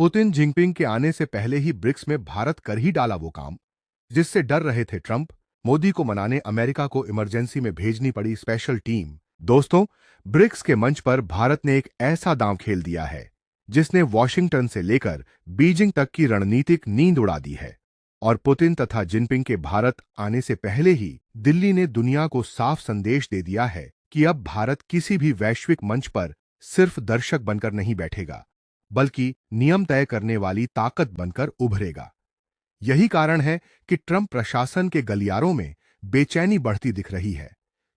Putin Jinping के आने से पहले ही ब्रिक्स में भारत कर ही डाला वो काम जिससे डर रहे थे ट्रंप। मोदी को मनाने अमेरिका को इमरजेंसी में भेजनी पड़ी स्पेशल टीम। दोस्तों, ब्रिक्स के मंच पर भारत ने एक ऐसा दांव खेल दिया है जिसने वॉशिंगटन से लेकर बीजिंग तक की रणनीतिक नींद उड़ा दी है। और पुतिन तथा जिनपिंग के भारत आने से पहले ही दिल्ली ने दुनिया को साफ संदेश दे दिया है कि अब भारत किसी भी वैश्विक मंच पर सिर्फ दर्शक बनकर नहीं बैठेगा, बल्कि नियम तय करने वाली ताकत बनकर उभरेगा। यही कारण है कि ट्रंप प्रशासन के गलियारों में बेचैनी बढ़ती दिख रही है,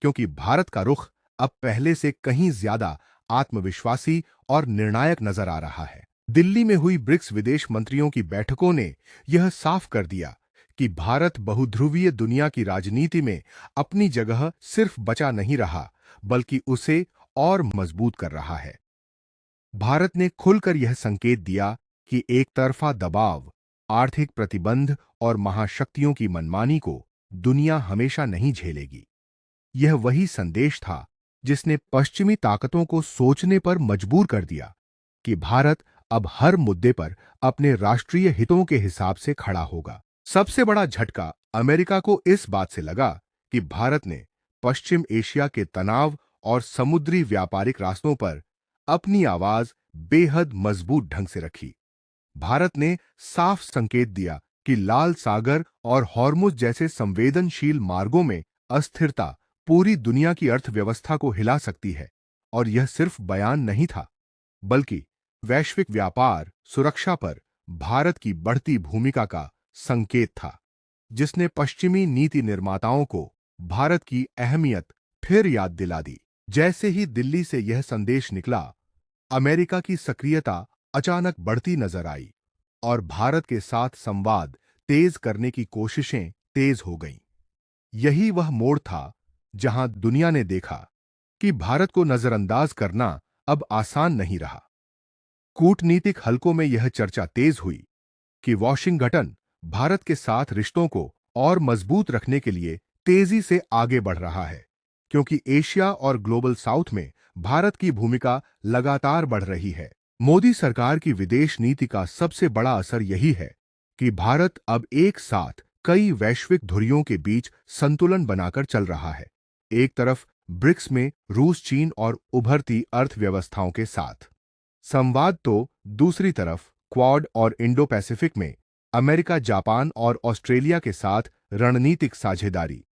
क्योंकि भारत का रुख अब पहले से कहीं ज्यादा आत्मविश्वासी और निर्णायक नजर आ रहा है। दिल्ली में हुई ब्रिक्स विदेश मंत्रियों की बैठकों ने यह साफ कर दिया कि भारत बहुध्रुवीय दुनिया की राजनीति में अपनी जगह सिर्फ बचा नहीं रहा, बल्कि उसे और मजबूत कर रहा है। भारत ने खुलकर यह संकेत दिया कि एक तरफा दबाव, आर्थिक प्रतिबंध और महाशक्तियों की मनमानी को दुनिया हमेशा नहीं झेलेगी। यह वही संदेश था जिसने पश्चिमी ताकतों को सोचने पर मजबूर कर दिया कि भारत अब हर मुद्दे पर अपने राष्ट्रीय हितों के हिसाब से खड़ा होगा। सबसे बड़ा झटका अमेरिका को इस बात से लगा कि भारत ने पश्चिम एशिया के तनाव और समुद्री व्यापारिक रास्तों पर अपनी आवाज बेहद मजबूत ढंग से रखी। भारत ने साफ संकेत दिया कि लाल सागर और हॉर्मुज जैसे संवेदनशील मार्गों में अस्थिरता पूरी दुनिया की अर्थव्यवस्था को हिला सकती है। और यह सिर्फ बयान नहीं था, बल्कि वैश्विक व्यापार सुरक्षा पर भारत की बढ़ती भूमिका का संकेत था, जिसने पश्चिमी नीति निर्माताओं को भारत की अहमियत फिर याद दिला दी। जैसे ही दिल्ली से यह संदेश निकला, अमेरिका की सक्रियता अचानक बढ़ती नजर आई और भारत के साथ संवाद तेज करने की कोशिशें तेज हो गईं। यही वह मोड़ था जहां दुनिया ने देखा कि भारत को नजरअंदाज करना अब आसान नहीं रहा। कूटनीतिक हलकों में यह चर्चा तेज हुई कि वॉशिंगटन भारत के साथ रिश्तों को और मजबूत रखने के लिए तेजी से आगे बढ़ रहा है, क्योंकि एशिया और ग्लोबल साउथ में भारत की भूमिका लगातार बढ़ रही है। मोदी सरकार की विदेश नीति का सबसे बड़ा असर यही है कि भारत अब एक साथ कई वैश्विक धुरियों के बीच संतुलन बनाकर चल रहा है। एक तरफ ब्रिक्स में रूस, चीन और उभरती अर्थव्यवस्थाओं के साथ संवाद, तो दूसरी तरफ क्वाड और इंडो पैसिफिक में अमेरिका, जापान और ऑस्ट्रेलिया के साथ रणनीतिक साझेदारी।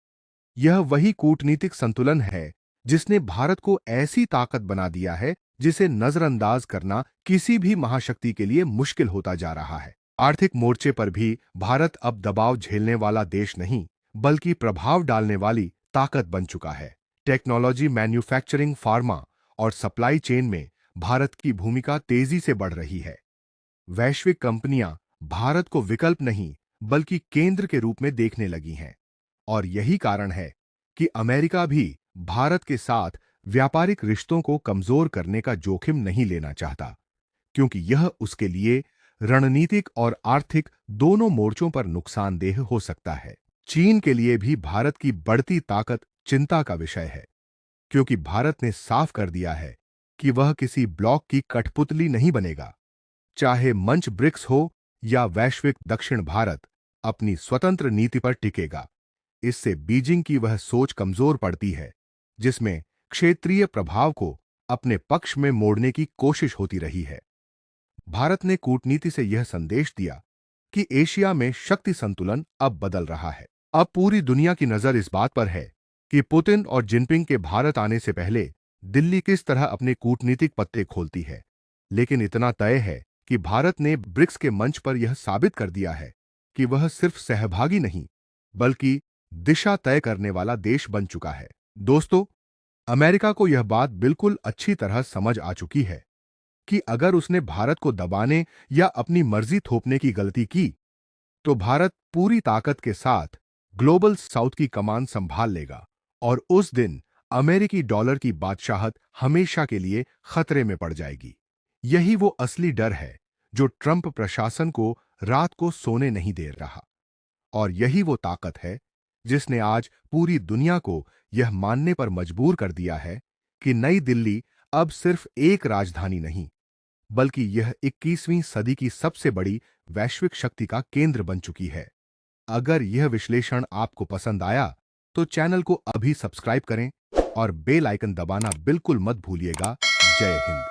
यह वही कूटनीतिक संतुलन है जिसने भारत को ऐसी ताकत बना दिया है जिसे नजरअंदाज करना किसी भी महाशक्ति के लिए मुश्किल होता जा रहा है। आर्थिक मोर्चे पर भी भारत अब दबाव झेलने वाला देश नहीं, बल्कि प्रभाव डालने वाली ताकत बन चुका है। टेक्नोलॉजी, मैन्युफैक्चरिंग, फार्मा और सप्लाई चेन में भारत की भूमिका तेजी से बढ़ रही है। वैश्विक कंपनियां भारत को विकल्प नहीं, बल्कि केंद्र के रूप में देखने लगी हैं। और यही कारण है कि अमेरिका भी भारत के साथ व्यापारिक रिश्तों को कमजोर करने का जोखिम नहीं लेना चाहता, क्योंकि यह उसके लिए रणनीतिक और आर्थिक दोनों मोर्चों पर नुकसानदेह हो सकता है। चीन के लिए भी भारत की बढ़ती ताकत चिंता का विषय है, क्योंकि भारत ने साफ कर दिया है कि वह किसी ब्लॉक की कठपुतली नहीं बनेगा। चाहे मंच ब्रिक्स हो या वैश्विक दक्षिण, भारत अपनी स्वतंत्र नीति पर टिकेगा। इससे बीजिंग की वह सोच कमजोर पड़ती है जिसमें क्षेत्रीय प्रभाव को अपने पक्ष में मोड़ने की कोशिश होती रही है। भारत ने कूटनीति से यह संदेश दिया कि एशिया में शक्ति संतुलन अब बदल रहा है। अब पूरी दुनिया की नजर इस बात पर है कि पुतिन और जिनपिंग के भारत आने से पहले दिल्ली किस तरह अपने कूटनीतिक पत्ते खोलती है। लेकिन इतना तय है कि भारत ने ब्रिक्स के मंच पर यह साबित कर दिया है कि वह सिर्फ सहभागी नहीं, बल्कि दिशा तय करने वाला देश बन चुका है। दोस्तों, अमेरिका को यह बात बिल्कुल अच्छी तरह समझ आ चुकी है कि अगर उसने भारत को दबाने या अपनी मर्जी थोपने की गलती की, तो भारत पूरी ताकत के साथ ग्लोबल साउथ की कमान संभाल लेगा और उस दिन अमेरिकी डॉलर की बादशाहत हमेशा के लिए खतरे में पड़ जाएगी। यही वो असली डर है जो ट्रंप प्रशासन को रात को सोने नहीं दे रहा। और यही वो ताकत है जिसने आज पूरी दुनिया को यह मानने पर मजबूर कर दिया है कि नई दिल्ली अब सिर्फ एक राजधानी नहीं, बल्कि यह 21वीं सदी की सबसे बड़ी वैश्विक शक्ति का केंद्र बन चुकी है। अगर यह विश्लेषण आपको पसंद आया, तो चैनल को अभी सब्सक्राइब करें और बेल आइकन दबाना बिल्कुल मत भूलिएगा। जय हिंद।